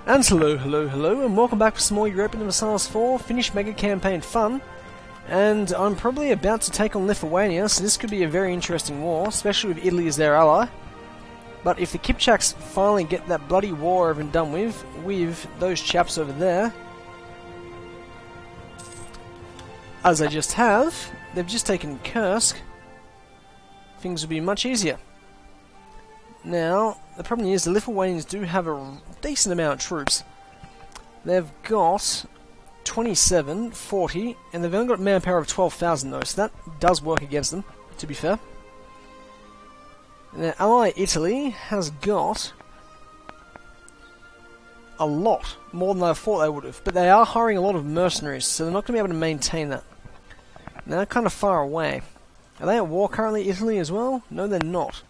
And hello, and welcome back for some more Europa Universalis 4 Finnish MegaCampaign fun. And I'm probably about to take on Lithuania, so this could be a very interesting war, especially with Italy as their ally. But if the Kipchaks finally get that bloody war over and done with those chaps over there, as I just have, they've just taken Kursk, things will be much easier. Now, the problem is the Lithuanians do have a decent amount of troops. They've got 27, 40, and they've only got manpower of 12,000 though, so that does work against them, to be fair. And their ally Italy has got a lot, more than I thought they would have, but they are hiring a lot of mercenaries, so they're not going to be able to maintain that. And they're kind of far away. Are they at war currently, Italy, as well? No, they're not.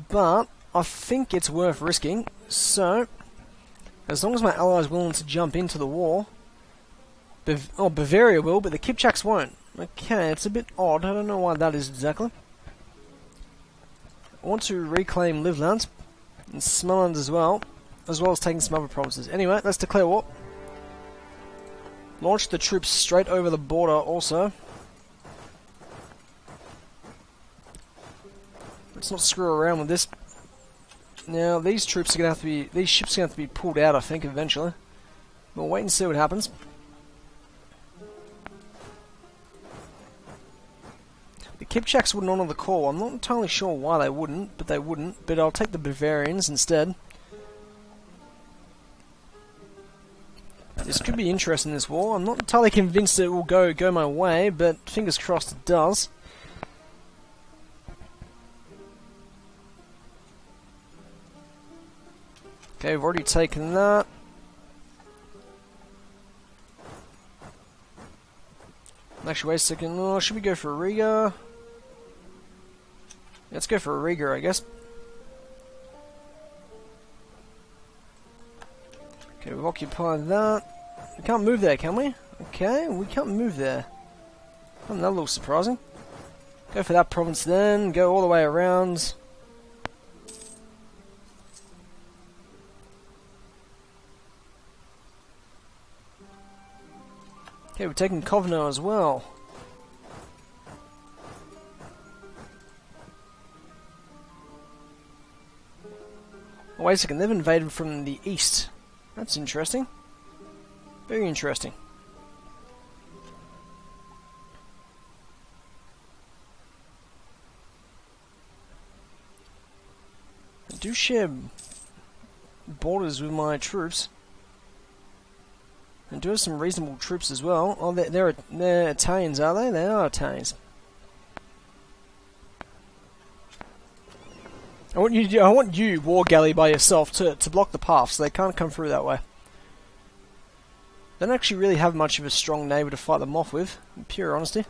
But I think it's worth risking, so as long as my ally is willing to jump into the war, Bavaria will, but the Kipchaks won't. Okay, it's a bit odd, I don't know why that is exactly. I want to reclaim Livland and Smeland as well as taking some other provinces. Anyway, let's declare war. Launch the troops straight over the border also. Let's not screw around with this. Now, these troops are going to have to be... These ships are going to have to be pulled out, I think, eventually. We'll wait and see what happens. The Kipchaks wouldn't honour the call. I'm not entirely sure why they wouldn't, but they wouldn't. But I'll take the Bavarians instead. This could be interesting, this war. I'm not entirely convinced it will go my way, but fingers crossed it does. Okay, we've already taken that. Actually, wait a second. Oh, should we go for Riga? Let's go for Riga, I guess. Okay, we've occupied that. We can't move there, can we? Okay, we can't move there. Oh, that looks surprising. Go for that province then. Go all the way around. Okay, we're taking Kovno as well. Oh, wait a second, they've invaded from the east. That's interesting. Very interesting. I do share borders with my troops. And do have some reasonable troops as well. Oh, they're Italians, are they? They are Italians. I want you, War Galley, by yourself to block the path, so they can't come through that way. They don't actually really have much of a strong neighbour to fight them off with, in pure honesty.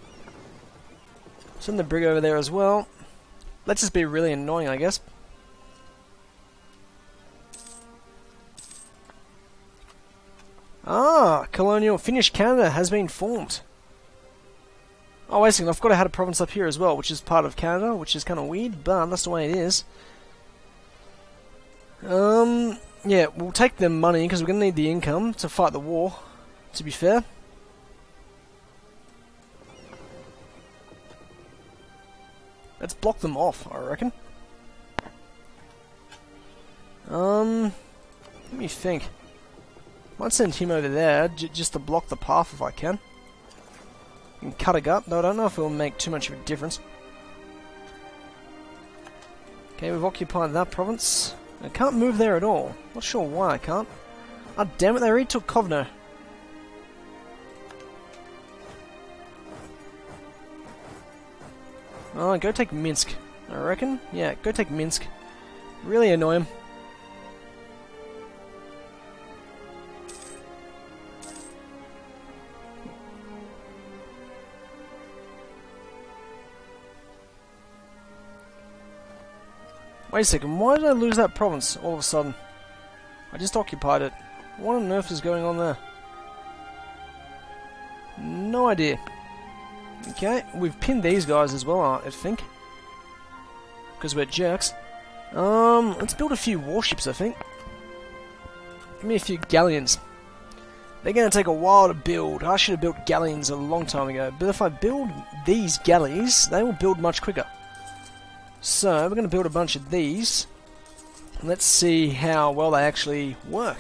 Send the brig over there as well. Let's just be really annoying, I guess. Ah, colonial Finnish Canada has been formed. Oh, wait a second, I forgot I had a province up here as well, which is part of Canada, which is kind of weird, but that's the way it is. Yeah, we'll take the money, because we're going to need the income to fight the war, to be fair. Let's block them off, I reckon. Let me think. Might send him over there, just to block the path if I can. And cut a gut, though I don't know if it will make too much of a difference. Okay, we've occupied that province. I can't move there at all. Not sure why I can't. Ah, damn it, they already took Kovno. Oh, go take Minsk, I reckon. Yeah, go take Minsk. Really annoy him. Wait a second, why did I lose that province all of a sudden? I just occupied it. What on earth is going on there? No idea. Okay, we've pinned these guys as well, I think. Because we're jerks. Let's build a few warships, I think. Give me a few galleons. They're going to take a while to build. I should have built galleons a long time ago. But if I build these galleys, they will build much quicker. So, we're going to build a bunch of these. Let's see how well they actually work.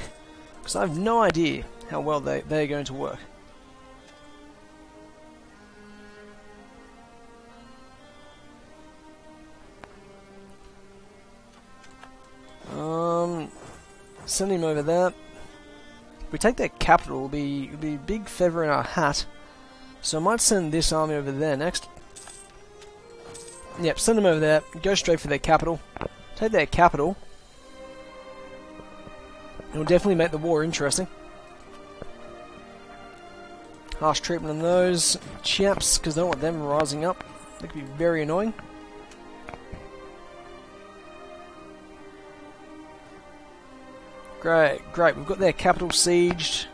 Because I have no idea how well they're going to work. Send him over there. If we take their capital, it'll be a big feather in our hat. So I might send this army over there next. Yep, send them over there. Go straight for their capital. Take their capital. It will definitely make the war interesting. Harsh treatment on those chaps, because I don't want them rising up. That could be very annoying. Great, great. We've got their capital sieged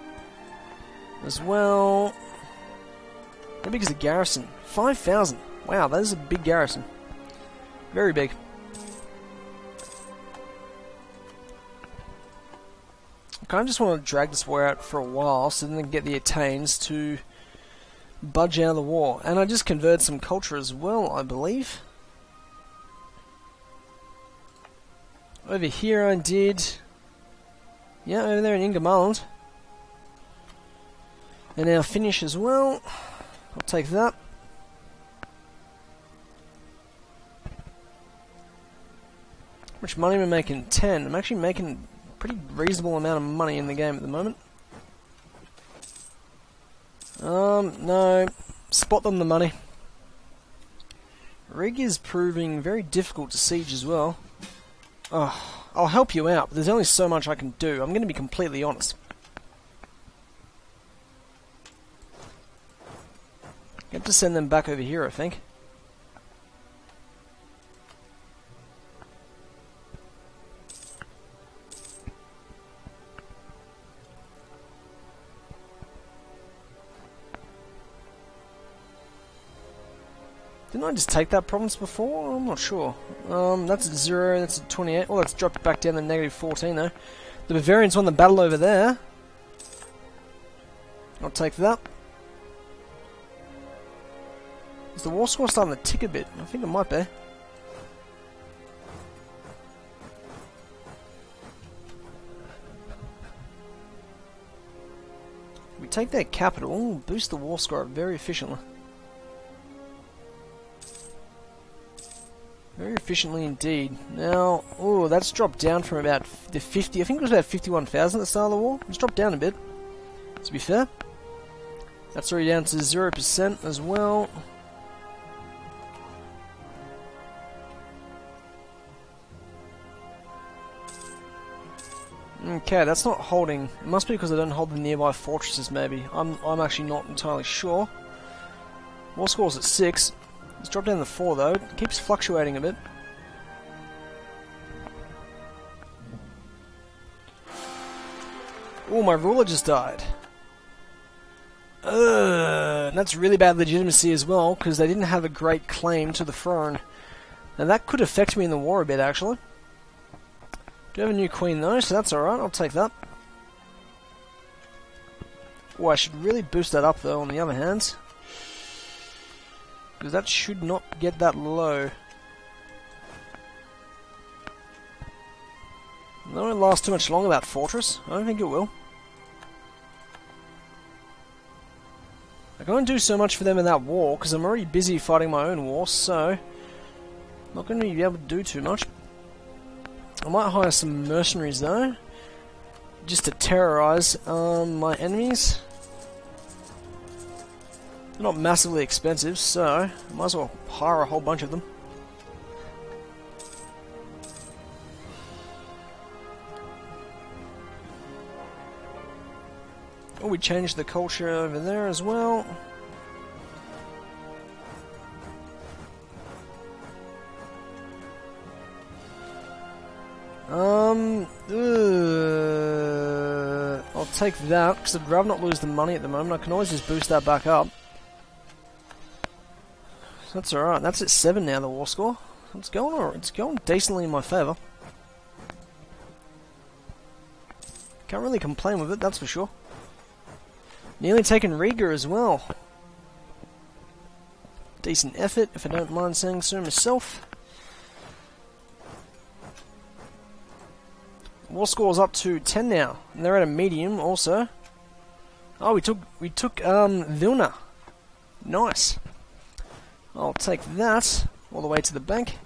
as well. How big is the garrison? 5,000. Wow, that is a big garrison. Very big. I kind of just want to drag this war out for a while so then I can get the Attains to budge out of the war. And I just converted some culture as well, I believe. Over here I did... Yeah, over there in Ingermanland. And now Finnish as well. I'll take that. How much money am I making? 10. I'm actually making a pretty reasonable amount of money in the game at the moment. No. Spot them the money. Rig is proving very difficult to siege as well. Oh. I'll help you out, but there's only so much I can do. I'm going to be completely honest. I have to send them back over here, I think. Didn't I just take that province before? I'm not sure. That's at 0, that's at 28. Oh, that's dropped back down to negative 14 though. The Bavarians won the battle over there. I'll take that. Is the war score starting to tick a bit? I think it might be. We take their capital, boost the war score up very efficiently. Very efficiently indeed. Now, oh, that's dropped down from about the 50, I think it was about 51,000 at the start of the war. It's dropped down a bit, to be fair. That's already down to 0% as well. Okay, that's not holding. It must be because I don't hold the nearby fortresses, maybe. I'm actually not entirely sure. War score's at 6. It's dropped down to 4 though. It keeps fluctuating a bit. Oh, my ruler just died. And that's really bad legitimacy as well, because they didn't have a great claim to the throne. Now that could affect me in the war a bit, actually. Do have a new queen though, so that's alright. I'll take that. Oh, I should really boost that up though, on the other hand. Because that should not get that low. That won't last too much longer, that fortress. I don't think it will. I can't do so much for them in that war, because I'm already busy fighting my own war, so... I'm not going to be able to do too much. I might hire some mercenaries though, just to terrorize my enemies. They're not massively expensive, so I might as well hire a whole bunch of them. Oh, we changed the culture over there as well. I'll take that, because I'd rather not lose the money at the moment. I can always just boost that back up. That's alright. That's at 7 now, the war score. It's going decently in my favour. Can't really complain with it, that's for sure. Nearly taken Riga as well. Decent effort, if I don't mind saying so myself. War score's up to 10 now, and they're at a medium also. Oh, we took Vilna. Nice. I'll take that all the way to the bank.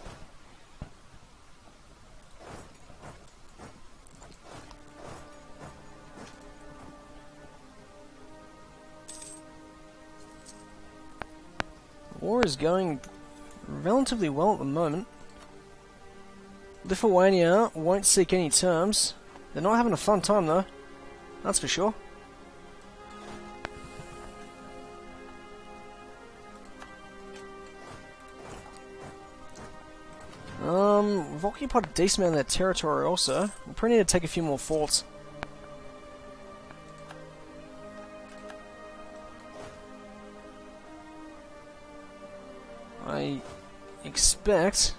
War is going relatively well at the moment. Lithuania won't seek any terms. They're not having a fun time though, that's for sure. We've occupied a decent amount of their territory also. We probably need to take a few more forts. I expect...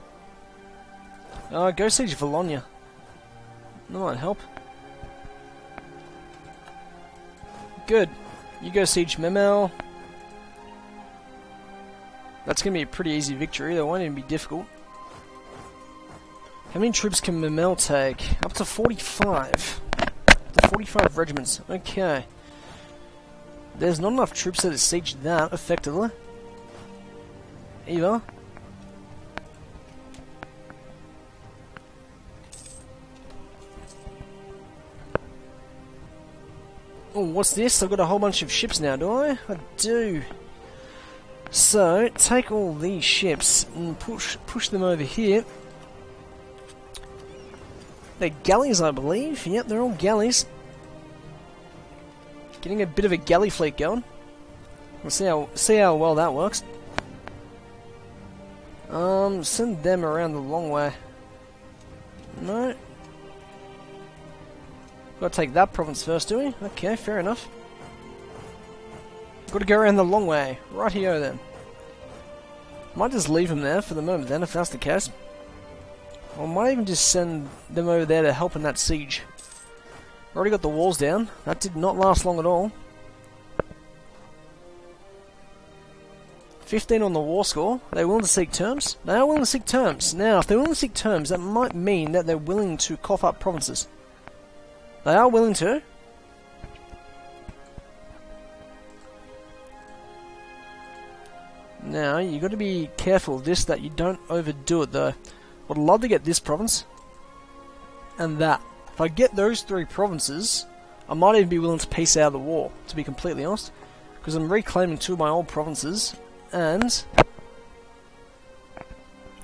go siege Bologna. That might help. Good. You go siege Memel. That's going to be a pretty easy victory. That won't even be difficult. How many troops can Memel take? Up to 45. Up to 45 regiments. Okay. There's not enough troops to siege that effectively. Either. Oh, what's this? I've got a whole bunch of ships now, do I? I do. So, take all these ships and push them over here. They're galleys, I believe. Yep, they're all galleys. Getting a bit of a galley fleet going. We'll see how well that works. Send them around the long way. No. Gotta take that province first, do we? Okay, fair enough. Gotta go around the long way. Rightio then. Might just leave them there for the moment then, if that's the case. Or might even just send them over there to help in that siege. Already got the walls down. That did not last long at all. 15 on the war score. Are they willing to seek terms? They are willing to seek terms. Now, if they're willing to seek terms, that might mean that they're willing to cough up provinces. They are willing to. Now, you got to be careful of this, that you don't overdo it though. I'd love to get this province and that. If I get those three provinces, I might even be willing to peace out of the war, to be completely honest, because I'm reclaiming 2 of my old provinces and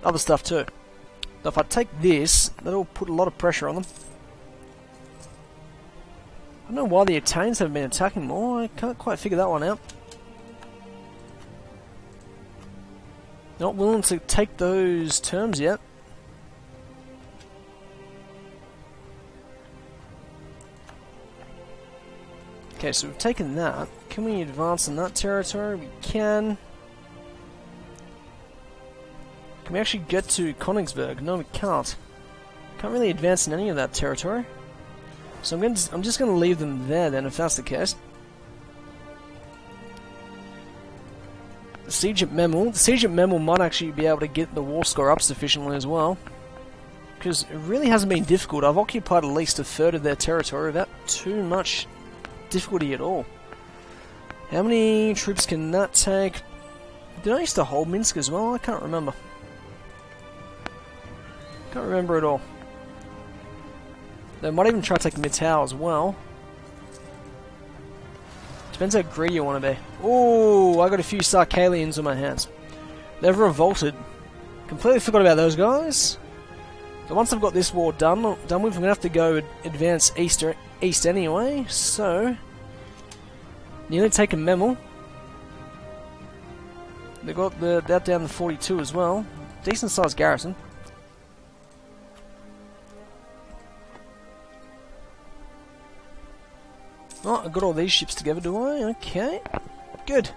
other stuff too. So if I take this, that'll put a lot of pressure on them. I don't know why the Italians haven't been attacking more. I can't quite figure that one out. Not willing to take those terms yet. Okay, so we've taken that. Can we advance in that territory? We can. Can we actually get to Königsberg? No, we can't. Can't really advance in any of that territory. So I'm just going to leave them there then, if that's the case. The siege at Memel. The siege at Memel might actually be able to get the war score up sufficiently as well. Because it really hasn't been difficult. I've occupied at least a third of their territory without too much difficulty at all. How many troops can that take? Did I used to hold Minsk as well? I can't remember. Can't remember at all. They might even try to take Mitau as well. Depends how greedy you want to be. Oh, I got a few Sarkalians on my hands. They've revolted. Completely forgot about those guys. So once I've got this war done with, I'm going to have to go advance east anyway. So, nearly taken Memel. They got that down to 42 as well. Decent sized garrison. Oh, I got all these ships together, do I? Okay. Good.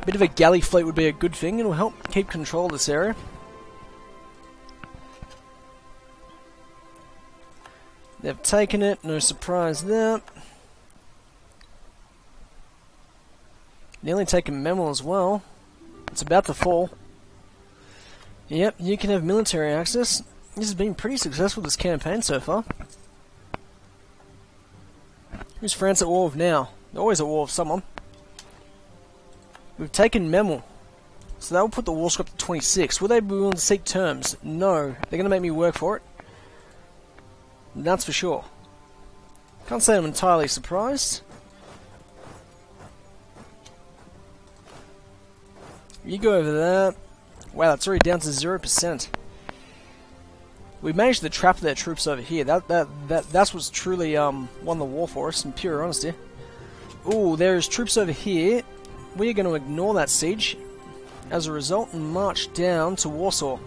A bit of a galley fleet would be a good thing. It'll help keep control of this area. They've taken it, no surprise there. Nearly taken Memel as well. It's about to fall. Yep, you can have military access. This has been pretty successful, this campaign so far. Who's France at war with now? They're always at war with someone. We've taken Memel. So that will put the war score up to 26. Will they be willing to seek terms? No. They're going to make me work for it. That's for sure. Can't say I'm entirely surprised. You go over there. Wow, that's already down to 0%. We managed to trap their troops over here. That's what's truly won the war for us, in pure honesty. Ooh, there's troops over here. We're going to ignore that siege. As a result, and march down to Warsaw.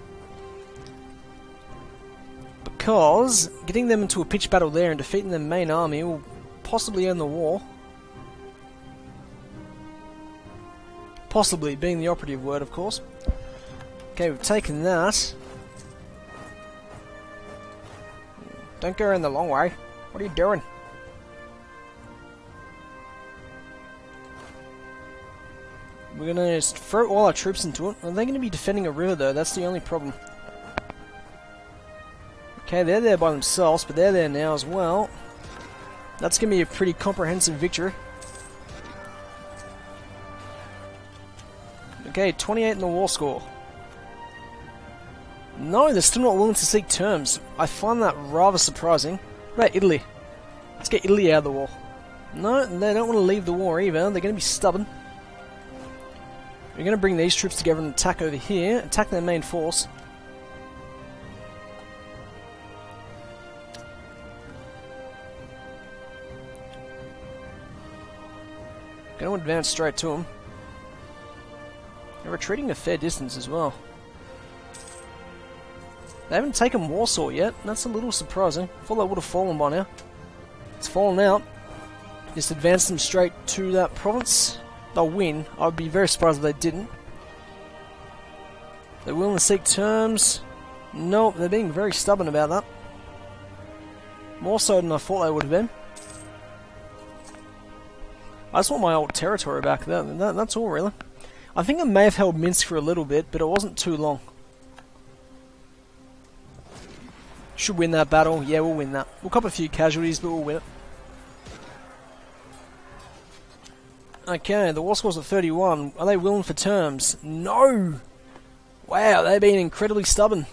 Because getting them into a pitched battle there and defeating their main army will possibly end the war. Possibly being the operative word, of course. Okay, we've taken that. Don't go around the long way. What are you doing? We're going to just throw all our troops into it. Are they going to be defending a river, though? That's the only problem. Okay, they're there by themselves, but they're there now as well. That's going to be a pretty comprehensive victory. Okay, 28 in the war score. No, they're still not willing to seek terms. I find that rather surprising. What about Italy? Let's get Italy out of the war. No, they don't want to leave the war either. They're going to be stubborn. We're going to bring these troops together and attack over here. Attack their main force. Going to advance straight to them. They're retreating a fair distance as well. They haven't taken Warsaw yet. That's a little surprising. I thought they would have fallen by now. It's fallen out. Just advance them straight to that province. They'll win. I would be very surprised if they didn't. They're willing to seek terms. Nope, they're being very stubborn about that. More so than I thought they would have been. I just want my old territory back. That's all, really. I think I may have held Minsk for a little bit, but it wasn't too long. Should win that battle. Yeah, we'll win that. We'll cop a few casualties, but we'll win it. Okay, the war score's at 31. Are they willing for terms? No! Wow, they've been incredibly stubborn.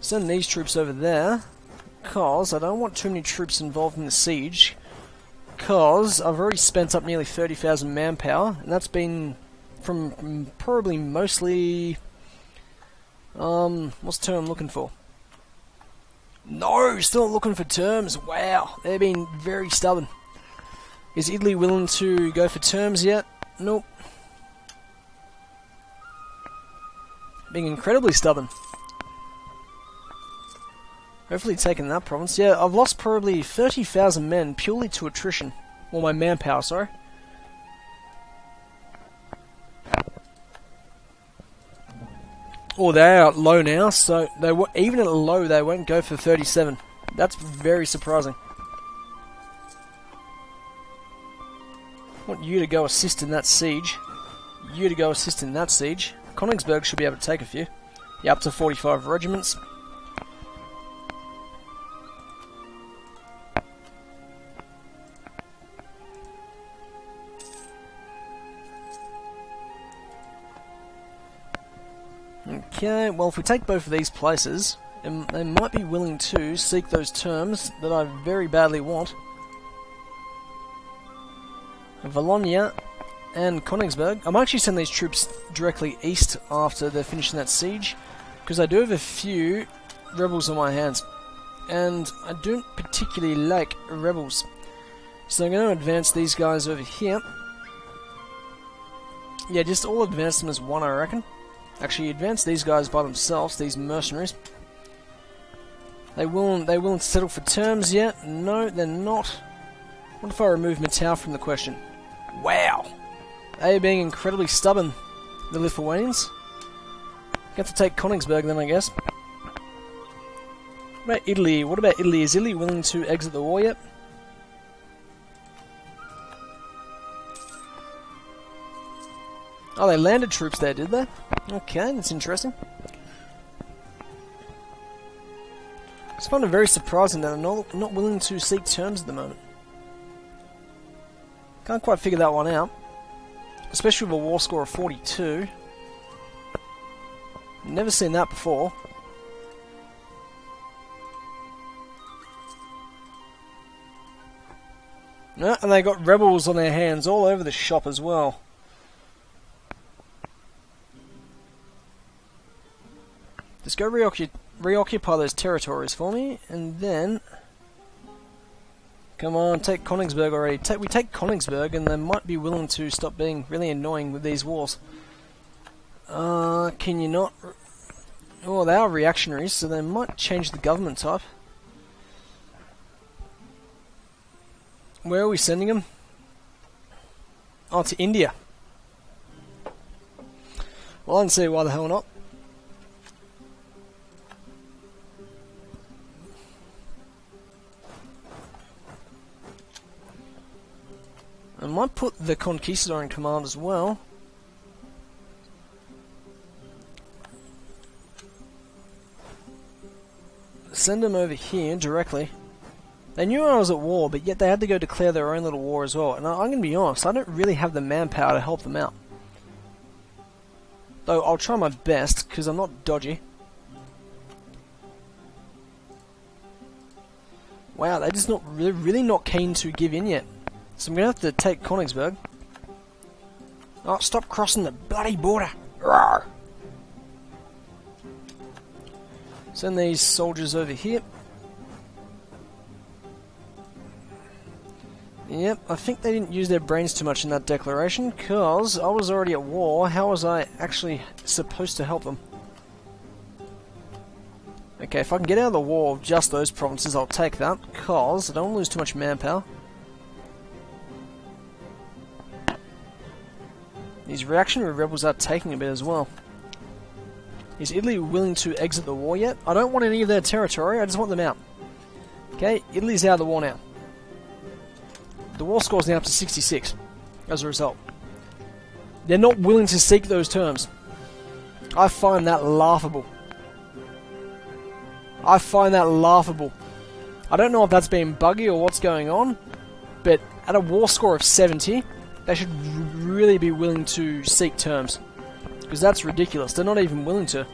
Send these troops over there, because I don't want too many troops involved in the siege, because I've already spent up nearly 30,000 manpower, and that's been from probably mostly... what's the term I'm looking for? No, still looking for terms. Wow, they've been very stubborn. Is Italy willing to go for terms yet? Nope. Being incredibly stubborn. Hopefully taking that province. Yeah, I've lost probably 30,000 men purely to attrition. Or my manpower, sorry. Oh, they're out low now, so they even at low they won't go for 37. That's very surprising. I want you to go assist in that siege. You to go assist in that siege. Königsberg should be able to take a few. Yeah, up to 45 regiments. Okay, well, if we take both of these places, they might be willing to seek those terms that I very badly want. Wallonia and Königsberg. I might actually send these troops directly east after they're finishing that siege, because I do have a few rebels on my hands, and I don't particularly like rebels. So I'm going to advance these guys over here. Yeah, just all advance them as one, I reckon. Actually, advance these guys by themselves, these mercenaries. They willing to settle for terms yet? No, they're not. What if I remove Matau from the question? Wow! They are being incredibly stubborn, the Lithuanians. Get to take Königsberg then, I guess. What about Italy? What about Italy? Is Italy willing to exit the war yet? Oh, they landed troops there, did they? Okay, that's interesting. I just find it very surprising that they're not willing to seek terms at the moment. Can't quite figure that one out. Especially with a war score of 42. Never seen that before. No, and they got rebels on their hands all over the shop as well. Just go reoccupy those territories for me, and then... Come on, take Königsberg already. We take Königsberg, and they might be willing to stop being really annoying with these wars. Can you not... Oh, they are reactionaries, so they might change the government type. Where are we sending them? Oh, to India. Well, I don't see why the hell not. I might put the Conquistador in command as well. Send them over here directly. They knew I was at war, but yet they had to go declare their own little war as well. And I'm going to be honest, I don't really have the manpower to help them out. Though I'll try my best, because I'm not dodgy. Wow, they're just really not keen to give in yet. So I'm going to have to take Königsberg. Oh, stop crossing the bloody border! Rawr. Send these soldiers over here. Yep, I think they didn't use their brains too much in that declaration, because I was already at war. How was I actually supposed to help them? Okay, if I can get out of the war of just those provinces, I'll take that, because I don't want to lose too much manpower. These reactionary rebels are taking a bit as well. Is Italy willing to exit the war yet? I don't want any of their territory, I just want them out. Okay, Italy's out of the war now. The war score's now up to 66, as a result. They're not willing to seek those terms. I find that laughable. I find that laughable. I don't know if that's being buggy or what's going on, but at a war score of 70, they should really be willing to seek terms. Because that's ridiculous. They're not even willing to.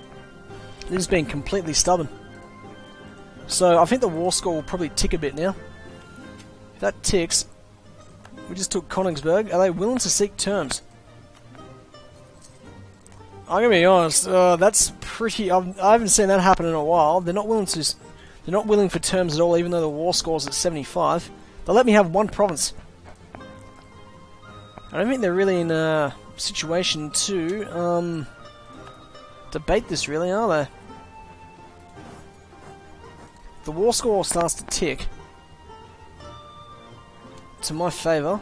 They're just being completely stubborn. So I think the war score will probably tick a bit now. If that ticks, we just took Königsberg. Are they willing to seek terms? I'm gonna be honest. That's pretty. I haven't seen that happen in a while. They're not willing to. They're not willing for terms at all, even though the war score's at 75. They'll let me have one province. I don't think they're really in a situation to debate this, really, are they? The war score starts to tick to my favour.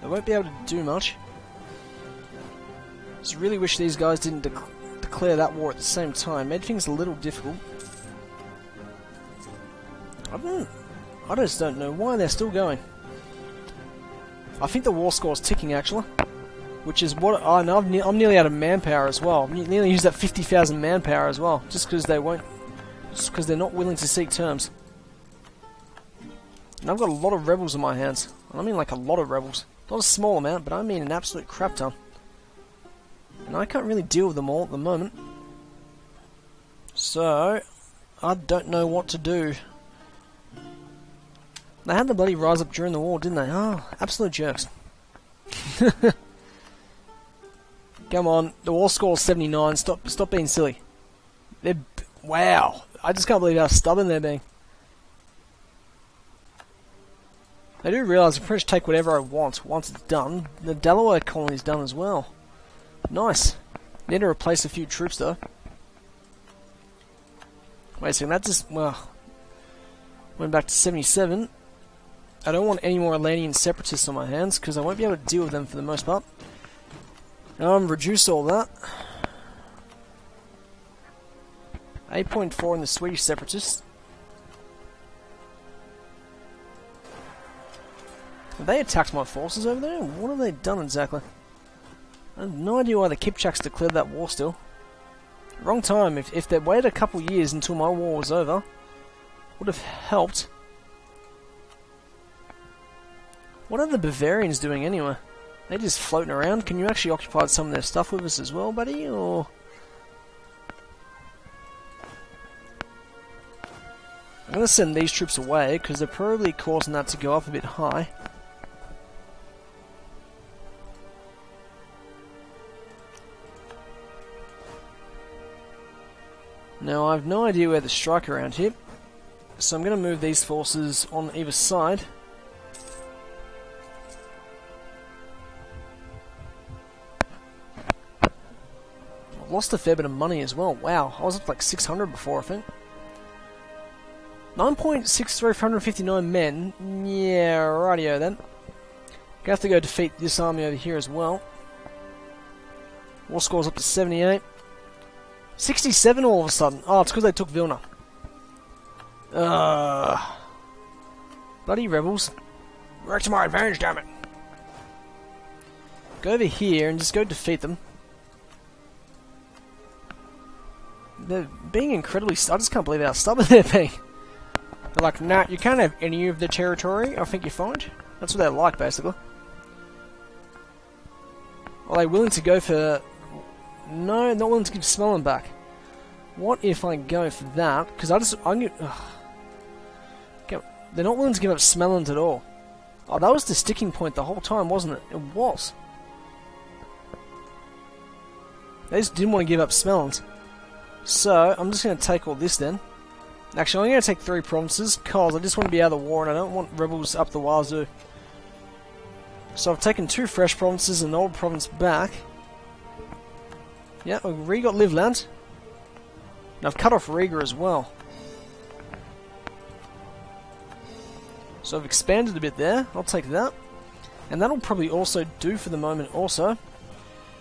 They won't be able to do much. Just really wish these guys didn't declare that war at the same time. Made things a little difficult. I just don't know why they're still going. I think the war score's ticking, actually. Which is what I know. I'm nearly out of manpower as well. I'm nearly used that 50,000 manpower as well, just because they won't, just because they're not willing to seek terms. And I've got a lot of rebels in my hands. I mean, like a lot of rebels. Not a small amount, but I mean an absolute crap ton. And I can't really deal with them all at the moment. So I don't know what to do. They had the bloody rise up during the war, didn't they? Oh, absolute jerks. Come on, the war score's 79. Stop being silly. Wow, I just can't believe how stubborn they're being. I do realise I can pretty much take whatever I want once it's done. The Delaware colony's done as well. Nice. Need to replace a few troops though. Wait a second, that just, well, went back to 77. I don't want any more Atlantean separatists on my hands, because I won't be able to deal with them for the most part. Reduce all that. 8.4 in the Swedish separatists. Have they attacked my forces over there? What have they done exactly? I have no idea why the Kipchaks declared that war still. Wrong time. If they'd waited a couple years until my war was over, would have helped. What are the Bavarians doing anyway? They just floating around? Can you actually occupy some of their stuff with us as well, buddy? Or I'm going to send these troops away because they're probably causing that to go up a bit high. Now, I have no idea where to strike around here, so I'm going to move these forces on either side. I've lost a fair bit of money as well. Wow, I was up like 600 before, I think. 9.63 men. Yeah, rightio then. Gonna have to go defeat this army over here as well. War score's up to 78. 67 all of a sudden. Oh, it's because they took Vilna. Bloody rebels. Work to my advantage, damn it. Go over here and just go defeat them. They're being incredibly... I just can't believe how stubborn they're being. They're like, nah, you can't have any of the territory. I think you're fine. That's what they're like, basically. Are they willing to go for... No, not willing to give Smelland back. What if I go for that? Because they're not willing to give up Smelland at all. Oh, that was the sticking point the whole time, wasn't it? It was. They just didn't want to give up Smelland. So, I'm just going to take all this then. Actually, I'm going to take 3 provinces, because I just want to be out of the war, and I don't want rebels up the wazoo. So I've taken 2 fresh provinces and an old province back. Yeah, we've re-got Livland. And I've cut off Riga as well. So I've expanded a bit there. I'll take that. And that'll probably also do for the moment also.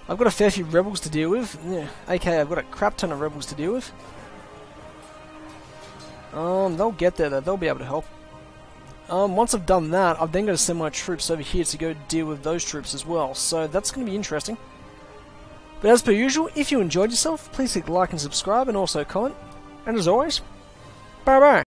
I've got a fair few rebels to deal with. Yeah, aka I've got a crap ton of rebels to deal with. They'll get there though. They'll be able to help. Once I've done that, I've then got to send my troops over here to go deal with those troops as well. So that's going to be interesting. But as per usual, if you enjoyed yourself, please click like and subscribe and also comment. And as always, bye bye.